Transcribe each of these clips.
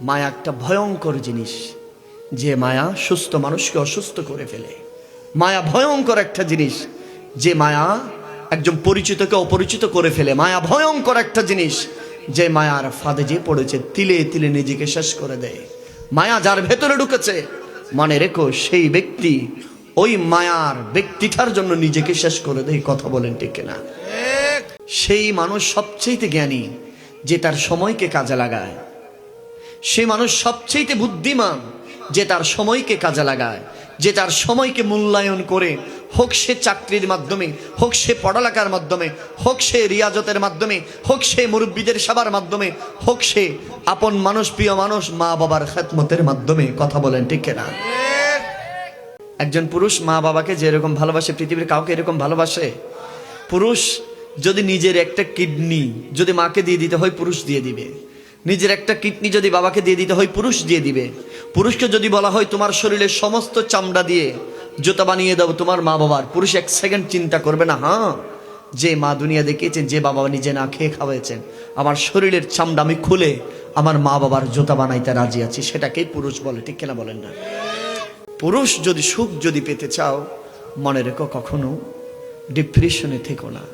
মায়া একটা ভয়ঙ্কর জিনিস, যে মায়া সুস্থ মানুষকে অসুস্থ করে ফেলে। মায়া ভয়ঙ্কর একটা জিনিস, যে মায়া একজন পরিচিতকে অপরিচিত করে ফেলে। মায়া ভয়ঙ্কর একটা জিনিস, যে মায়ার ফাঁদে যে পড়েছে তিলে তিলে নিজেকে শেষ করে দেয়। মায়া যার ভেতরে ঢুকেছে, মনে রেখো সেই ব্যক্তি ওই মায়ার ব্যক্তিটার জন্য নিজেকে শেষ করে দেয়। কথা বলেন ঠিক কিনা? সেই মানুষ সবচেয়ে জ্ঞানী যে তার সময়কে কাজে লাগায়। সেই মানুষ সবচেয়ে বুদ্ধিমান যে তার সময়কে কাজে লাগায়, যে তার সময়কে মূল্যায়ন করে, হোক সে চাকরির মাধ্যমে, হোক সে পড়ালেখার মাধ্যমে, হোক সে রিয়াজতের মাধ্যমে, হোক সে মুরব্বীদের সেবার মাধ্যমে, হোক সে আপন মানুষ, প্রিয় মানুষ, মা বাবার খেদমতের মাধ্যমে। কথা বলেন ঠিক কিনা? একজন পুরুষ মা বাবাকে যেরকম ভালোবাসে, পৃথিবীর কাউকে এরকম ভালোবাসে? পুরুষ যদি নিজের একটা কিডনি যদি মাকে দিয়ে দিতে হয়, পুরুষ দিয়ে দিবে। নিজের একটা কিডনি যদি বাবাকে দিয়ে দিতে হয়, পুরুষ দিয়ে দিবে। পুরুষকে যদি বলা হয় তোমার শরীরের সমস্ত চামড়া দিয়ে জুতা বানিয়ে দাও তোমার মা বাবার, পুরুষ এক সেকেন্ড চিন্তা করবে না? হ্যাঁ, যে মা দুনিয়া দেখিয়েছেন, যে বাবা নিজে না খেয়ে খাওয়াইছেন, আমার শরীরের চামড়া আমি খুলে আমার মা বাবার জুতা বানাইতে রাজি আছি, সেটাকেই পুরুষ বলে। ঠিক কিনা বলেন না? পুরুষ যদি সুখ যদি পেতে চাও, মনে রেখো কখনো ডিপ্রেশনে থেকো না,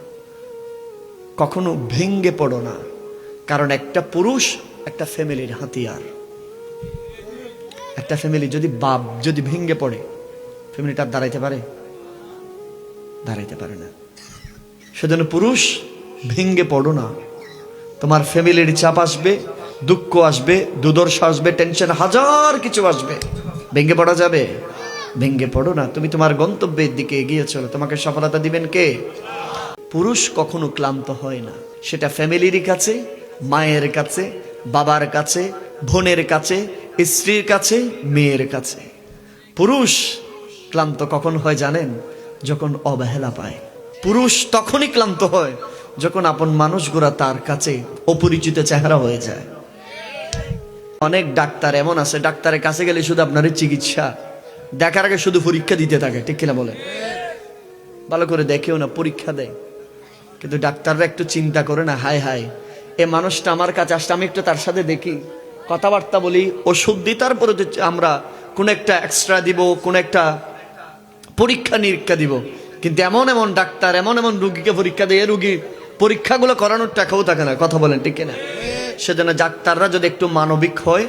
কখনো ভেঙ্গে পড়ো না। কারণ একটা পুরুষ একটা ফ্যামিলির হাতিয়ার। একটা ফ্যামিলি যদি বাপ যদি ভেঙ্গে পড়ে, ফ্যামিলিটা দাঁড়াইতে পারে? দাঁড়াইতে পারে না। সেজন্য পুরুষ ভেঙ্গে পড়ো না। তোমার ফ্যামিলির চাপ আসবে, দুঃখ আসবে, দুর্দশা আসবে, টেনশন হাজার কিছু আসবে, ভেঙ্গে পড়া যাবে? ভেঙ্গে পড়ো না। তুমি তোমার গন্তব্যের দিকে এগিয়ে চলো, তোমাকে সফলতা দিবেন কে? পুরুষ কখনো ক্লান্ত হয় না, সেটা ফ্যামিলির কাছে, মায়ের কাছে, বাবার কাছে, বোনের কাছে, স্ত্রীর কাছে, মেয়ের কাছে। পুরুষ ক্লান্ত কখন হয় জানেন? যখন অবহেলা পায়। পুরুষ তখনই ক্লান্ত হয় যখন আপন মানুষগুলা তার কাছে অপরিচিত চেহারা হয়ে যায়। অনেক ডাক্তার এমন আছে, ডাক্তারের কাছে গেলে শুধু আপনার চিকিৎসা দেখার আগে শুধু পরীক্ষা দিতে থাকে। ঠিক কিনা বলে? ভালো করে দেখেও না, পরীক্ষা দেয়। কিন্তু ডাক্তাররা একটু চিন্তা করে না, হায় হায় এ মানুষটা আমার কাছে আসছে, আমি একটু তার সাথে দেখি, কথাবার্তা বলি, ওষুধ দিই, তারপরে আমরা কোন একটা এক্সট্রা দিব, কোন একটা পরীক্ষা নিরীক্ষা দিব। কিন্তু এমন এমন ডাক্তার এমন এমন রুগীকে পরীক্ষা দেয়, রুগীর পরীক্ষাগুলো করানোর টাকাও থাকে না। কথা বলেন ঠিক কিনা? সেজন্য ডাক্তাররা যদি একটু মানবিক হয়,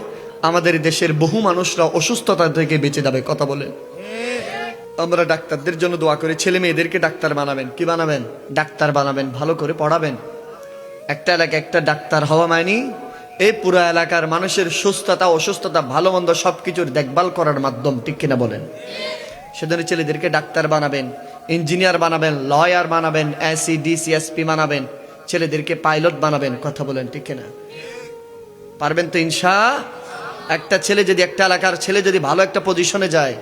আমাদের দেশের বহু মানুষরা অসুস্থতা থেকে বেঁচে যাবে। কথা বলেন। আমরা ডাক্তারদের জন্য দোয়া করি, ছেলে মেয়েদেরকে ডাক্তার বানাবেন। কি বানাবেন? ডাক্তার বানাবেন, ভালো করে পড়াবেন। একটা এলাকা একটা ডাক্তার হওয়া মানেই এই পুরো এলাকার মানুষের সুস্থতা অসুস্থতা ভালো মন্দ সবকিছুর দেখভাল করার মাধ্যম। ঠিক কিনা বলেন? সেজন্য ছেলেদেরকে ডাক্তার বানাবেন, ইঞ্জিনিয়ার বানাবেন, লয়ার বানাবেন, এসি ডিসি এসপি বানাবেন, ছেলেদেরকে পাইলট বানাবেন। কথা বলেন ঠিক কিনা? পারবেন তো ইনশা? একটা ছেলে যদি, একটা এলাকার ছেলে যদি ভালো একটা পজিশনে যায়,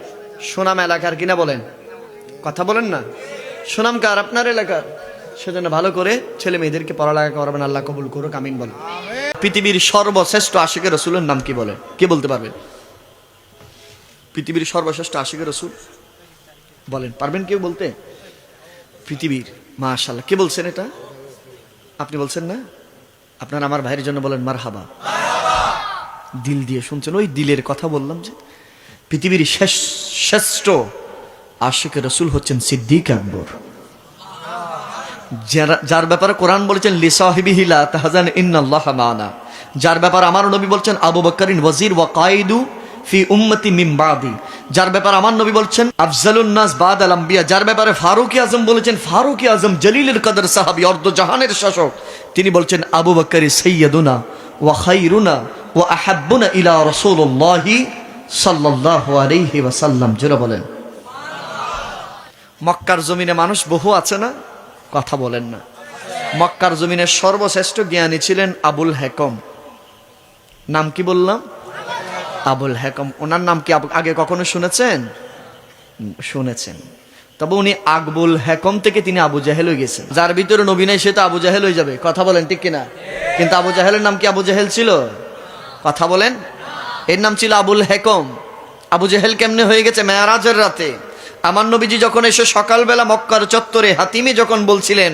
সুনাম এলাকার। কিনা বলেন? কথা বলেন না? সুনাম কার? আপনার এলাকার। সেজন্য ভালো করে ছেলে মেয়েদেরকে পড়ালেখা করবেন। আল্লাহ কবুল করুক, আমিন বলেন। পৃথিবীর সর্বশ্রেষ্ঠ আশিকে রসুলের নাম কি বলে? কে বলতে পারবেন? পৃথিবীর সর্বশ্রেষ্ঠ আশিকে রসুল বলেন, পারবেন কেউ বলতে? পৃথিবীর, মাশাআল্লাহ। কে বলছেন এটা? আপনি বলছেন না? আপনার আমার ভাইয়ের জন্য বলেন মারহাবা। দিল দিয়ে শুনছেন? ওই দিলের কথা বললাম যে পৃথিবীর শ্রেষ্ঠ আশিকে রসুল হচ্ছেন সিদ্দিক আকবর, যার ব্যাপারে কোরআন বলেছেন লিসাহিবিহি লা তাহজান ইন্নাল্লাহা মা'ানা। যার ব্যাপারে আমার নবী বলছেন আবু বকরিন ওয়াজির ওয়া কায়েদু ফি উম্মতি মিন বাদি। যার ব্যাপারে আমার নবী বলছেন আফজালুন নাস বাদাল আম্বিয়া। যার ব্যাপারে ফারুক আজম বলেছেন, ফারুক আজম জলিলুল কদর সাহাবী, অর্ধ জাহানের শাসক, তিনি বলছেন আবু বকর সাইয়্যিদুনা ওয়া খায়রুনা ওয়া আহাব্বুনা ইলা রাসূলুল্লাহি সাল্লাল্লাহু আলাইহি ওয়াসাল্লাম। জোরে বলেন সুবহানাল্লাহ। মক্কার জমিনে মানুষ বহু আছে না? কথা বলেন না? মক্কার জমিনের সর্বশ্রেষ্ঠ জ্ঞানী ছিলেন আবুল হেকম। নাম কি বললাম? আবুল হেকম। ওনার নাম কি আগে কখনো শুনেছেন? শুনেছেন। তবে উনি আকবুল হেকম থেকে তিনি আবু জাহেল হয়ে গেছেন। যার ভিতরে নবী নাই সে তো আবু জাহেল হয়ে যাবে। কথা বলেন ঠিক কিনা? কিন্তু আবু জাহেলের নাম কি আবু জাহেল ছিল? কথা বলেন। এর নাম ছিল আবুল হেকম। আবু জাহেল কেমনে হয়ে গেছে? মেরাজের রাতে আমার নবীজি যখন এসে সকালবেলা মক্কার চত্বরে হাতিমে যখন বলছিলেন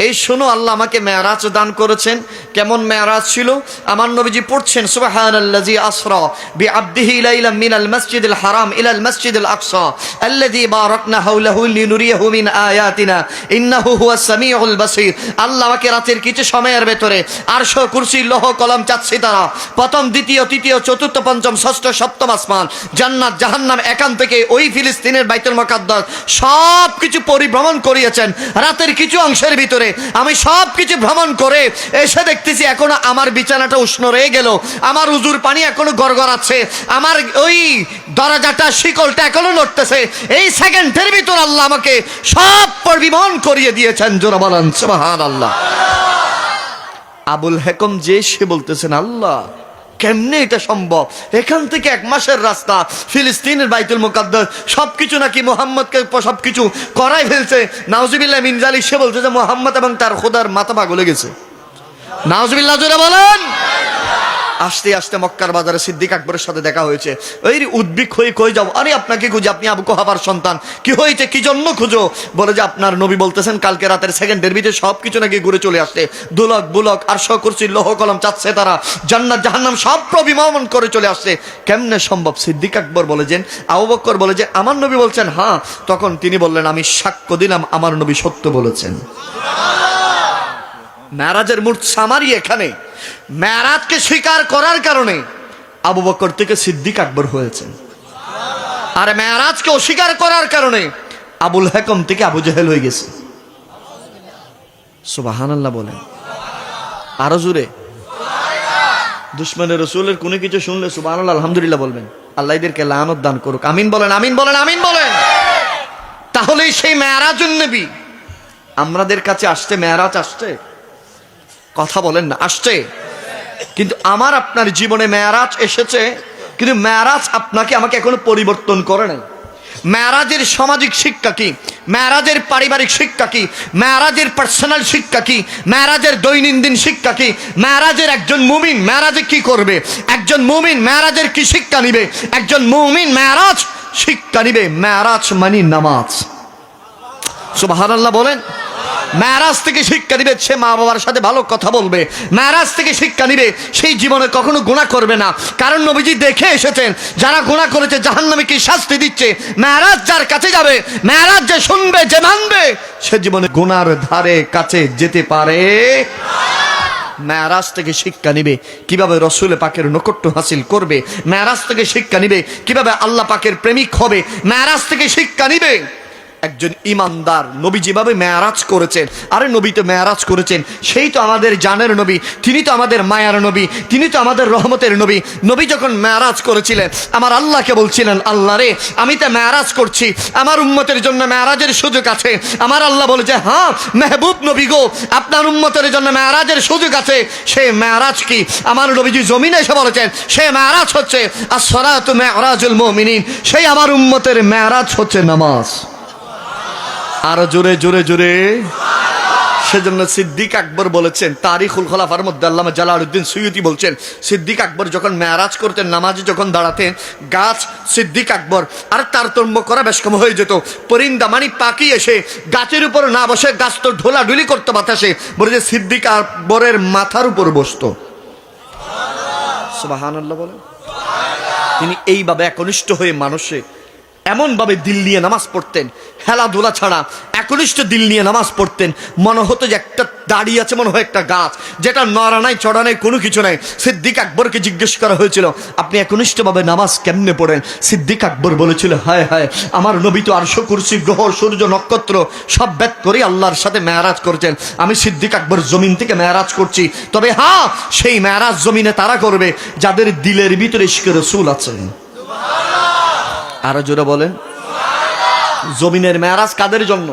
এই শোনো, আল্লাহ আমাকে মেরাজ দান করেছেন। কেমন মেরাজ ছিল? আমার নবীজি পড়ছেন সুবহানাল্লাযী আসরা বিআবদিহি লাইলাম মিনাল মাসজিদিল হারাম ইলাল মাসজিদিল আকসা আল্লাযী বারাকনা হাওলাহু লিনুরিয়াহু মিন আয়াতিনা ইন্নাহু হুয়াস সামিউল বাসীর। আল্লাহ আমাকে রাতের কিছু সময়ের ভেতরে আরশ, কুরসি, লৌহ কলম, চাঁদ, সিতারা, প্রথম, দ্বিতীয়, তৃতীয়, চতুর্থ, পঞ্চম, ষষ্ঠ, সপ্তম আসমান, জান্নাত, জাহান্নাম, এখান থেকে ওই ফিলিস্তিনের বাইতুল মুকাদ্দাস সব কিছু পরিভ্রমণ করিয়েছেন রাতের কিছু অংশের ভিতরে। আমি সব কিছু ভ্রমণ করে এসে দেখতেছি এখনো আমার বিছানাটা উষ্ণ রয়ে গেল, আমার উজুর পানি এখনো গড়গড়াচ্ছে, আমার ওই দরজাটা শিকলটা এখনো নড়তেছে। এই সেকেন্ডের ভিতর আল্লাহ আমাকে সব পরিভ্রমণ করিয়ে দিয়েছেন। জোরে বলেন সুবহানাল্লাহ। আবুল হেকম যে সে বলতেছেন, আল্লাহ কেমনে এটা সম্ভব? এখান থেকে 1 মাসের রাস্তা, ফিলিস্তিনের বাইতুল মুকাদ্দাস, সবকিছু নাকি মুহাম্মদকে সবকিছু করাই ফেলছে। নাউজুবিল্লাহ মিন যালিক। সে বলছে যে মুহাম্মদ এবং তার খোদার মাথা পাগল হয়ে গেছে। নাউজুবিল্লাহ জোরে বলেন। আস্তে আস্তে মক্কার বাজারে সিদ্দিক আকবরের সাথে দেখা হয়েছে। ওই উদ্বিগ হয়ে কই যাও? আরে আপনাকে খুঁজে, আপনি আবু কুহাফার সন্তান, কি হয়েছে, কি জন্য খুঁজো? বলে যে আপনার নবী বলতেছেন কালকে রাতের সেকেন্ডের ভিতরে সবকিছু নাকি ঘুরে চলে আসছে, দুলক বুলক আরশ, কুরসি, লৌহ কলম, চাঁদ, সিতারা, জান্নাত, জাহান্নাম সব প্রবিমন করে চলে আসছে। কেমনে সম্ভব? সিদ্দিক আকবর বলেছেন, আবু বকর বলে যে আমার নবী বলছেন হ্যাঁ। তখন তিনি বললেন আমি সাক্ষ্য দিলাম আমার নবী সত্য বলেছেন। মেরাজের মূর্ত সামারি এখানে। মেরাজকে স্বীকার করার কারণে আবু বকর থেকে সিদ্দিক আকবর হয়েছেন, আর মেরাজকে অস্বীকার করার কারণে আবুল হেকম থেকে আবু জেহেল হয়ে গেছে। সুবহানাল্লাহ বলেন আরো জোরে। দুশমনের রাসূলের কোনো কিছু শুনলে সুবহানাল্লাহ আলহামদুলিল্লাহ বলবেন। আল্লাহ এদেরকে লানত দান করুক। আমিন বলেন, আমিন বলেন, আমিন বলেন। তাহলে সেই মেরাজুন নবী আমাদের কাছে আসছে, মেরাজ আসছে, কথা বলেন না, আসছে। কিন্তু আমার আপনার জীবনে মেরাজ এসেছে, কিন্তু মেরাজ আপনাকে আমাকে এখনো পরিবর্তন করে নাই। মেরাজের সামাজিক শিক্ষা কি, মেরাজের পারিবারিক শিক্ষা কি, মেরাজের পার্সোনাল শিক্ষা কি, মেরাজের দৈনন্দিন শিক্ষা কি, মেরাজের একজন মুমিন মেরাজে কি করবে, একজন মুমিন মেরাজের কি শিক্ষা নিবে, একজন মুমিন মেরাজ শিক্ষা নিবে। মেরাজ মানে নামাজ। সুবহানাল্লাহ বলেন। মেরাজ থেকে শিক্ষা নিবে সে মা বাবার সাথে ভালো কথা বলবে। মেরাজ থেকে শিক্ষা নিবে সেই জীবনে কখনো গুনাহ করবে না। কারণ নবীজি দেখে এসেছেন যারা গুনাহ করেছে জাহান্নামে কি শাস্তি দিচ্ছে। মেরাজ যার কাছে যাবে, মেরাজ যে শুনবে, যে মানবে, সে জীবনে গুনার ধারে কাছে যেতে পারে। মেরাজ থেকে শিক্ষা নিবে কিভাবে রসুল পাকের নৈকট্য হাসিল করবে। মেরাজ থেকে শিক্ষা নিবে কিভাবে আল্লাহ পাকের প্রেমিক হবে। মেরাজ থেকে শিক্ষা নিবে একজন ইমানদার নবী যেভাবে মেরাজ করেছেন। আরে নবী তো মেরাজ করেছেন, সেই তো আমাদের জানের নবী, তিনি তো আমাদের মায়ার নবী, তিনি তো আমাদের রহমতের নবী। নবী যখন মেরাজ করেছিলেন আমার আল্লাহকে বলছিলেন, আল্লাহ রে আমি তো মেরাজ করছি, আমার উম্মতের জন্য মেরাজের সুযোগ আছে। আমার আল্লাহ বলে যে হ্যাঁ মেহবুব নবী গো, আপনার উম্মতের জন্য মেরাজের সুযোগ আছে। সেই মেরাজ কি? আমার নবীজি জমিনে এসে বলেছেন সেই মেরাজ হচ্ছে আসসালাতু মিরাজুল মুমিনিন। সেই আমার উম্মতের মেরাজ হচ্ছে নামাজ। আরো জোরে জোরে জোরে। সেজন্য সিদ্দিক আকবর বলেছেন, তারিখুল খোলাফার মধ্যে আল্লামা জালালউদ্দিন সুয়ুতি বলছেন, সিদ্দিক আকবর যখন মেরাজ করতেন, নামাজে যখন দাঁড়াতেন, গাছ সিদ্দিক আকবর আর তারতম্য করা বেশ কম হয়ে যেত। পরিন্দা মানে পাখি এসে গাছের উপর না বসে গাছ তো ঢোলাঢুলি করতে বাতাসে, বলে যে সিদ্দিক আকবরের মাথার উপর বসতো। সুবহানাল্লাহ বলেন। তিনি এইভাবে একনিষ্ঠ হয়ে মানুষে এমনভাবে দিল নিয়ে নামাজ পড়তেন, খেলাধুলা ছাড়া একনিষ্ঠ দিল নিয়ে নামাজ পড়তেন। মনে হতো যে একটা দাঁড়িয়ে আছে, মনে হয় একটা গাছ, যেটা নড়া নাই চড়া নাই কোনো কিছু নাই। সিদ্দিক আকবরকে জিজ্ঞেস করা হয়েছিল আপনি একনিষ্ঠভাবে নামাজ কেমনে পড়েন? সিদ্দিক আকবর বলেছিল, হায় হায় আমার নবী তো আরশ, কুরসি, গ্রহ, সূর্য, নক্ষত্র সব ব্যাত করে আল্লাহর সাথে মেরাজ করেছেন। আমি সিদ্দিক আকবর জমিন থেকে মেরাজ করছি। তবে হ্যাঁ, সেই মেরাজ জমিনে তারা করবে যাদের দিলের ভিতরে ইশকে রাসূল আছে। আরো জোরে বলেন। জমিনের মেরাজ কাদের জন্য?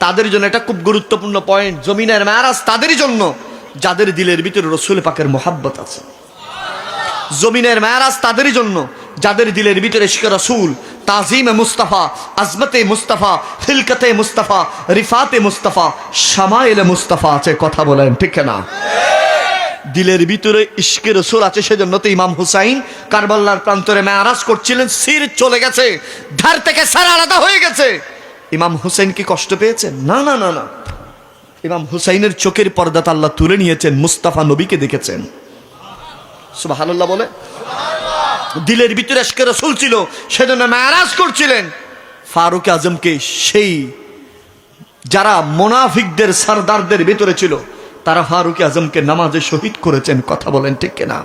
তাদের জন্য, এটা খুব গুরুত্বপূর্ণ পয়েন্ট। জমিনের মেরাজ তাদের জন্য যাদের দিলের ভিতরে রসুল পাকের মোহাব্বত আছে। জমিনের মেরাজ তাদের জন্য যাদের দিলের ভিতরে ইশকে রাসূল, তাজিমে মুস্তাফা, আজমতে মুস্তাফা, খিলকতে মুস্তাফা, রিফাতে মুস্তাফা, শামাইলে মুস্তাফা আছে। কথা বলেন ঠিক না? দিলের ভিতরে ইশকে রাসূল আছে। সেজন্য তো ইমাম হুসাইন কারবালার প্রান্তরে মেরাজ করছিলেন, সির চলে গেছে, ধার থেকে সার আলাদা হয়ে গেছে। ইমাম হুসাইন কি কষ্ট পেয়েছেন? না না না না। ইমাম হুসাইনের চোখের পর্দা আল্লাহ তুলে নিয়েছেন, মুস্তাফা নবীকে দেখেছেন। সুবহানাল্লাহ বলে। দিলের ভিতরে আশকে রাসূল ছিল, সেজন্য মেরাজ করছিলেন। ফারুক আজমকে সেই যারা মুনাফিকদের সরদারদের ভিতরে ছিল, তারা ফারুক আজমকে নামাজে শহীদ করেছেন। কথা বলেন ঠিক কিনা?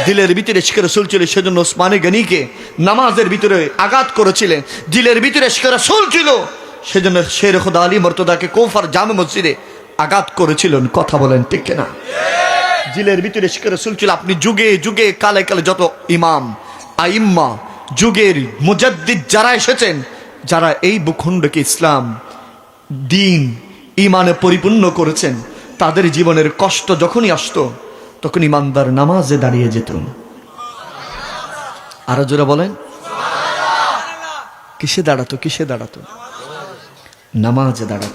দিলের ভিতরে ইশকে রাসূল ছিল, সেজন্য ওসমানে গনিকে নামাজের ভিতরে আঘাত করেছিলেন। দিলের ভিতরে ইশকে রাসূল ছিল, সেজন্য শের খোদা আলী মর্তদাকে কোফার জামে মসজিদে আঘাত করেছিলেন। কথা বলেন ঠিক কিনা? দিলের ভিতরে ইশকে রাসূল ছিল। আপনি যুগে যুগে কালে কালে যত ইমাম আইম্মা, যুগের মুজাদ্দিদ যারা এসেছেন, যারা এই ভূখণ্ডকে ইসলাম দিন ইমানে পরিপূর্ণ করেছেন, তাদের জীবনের কষ্ট যখনই আসতো, তখন ইমানদার নামাজে দাঁড়িয়ে যেত। আরো জোরে বলেন, কিসে দাঁড়াতো? কিসে দাঁড়াতো? নামাজে দাঁড়াতো।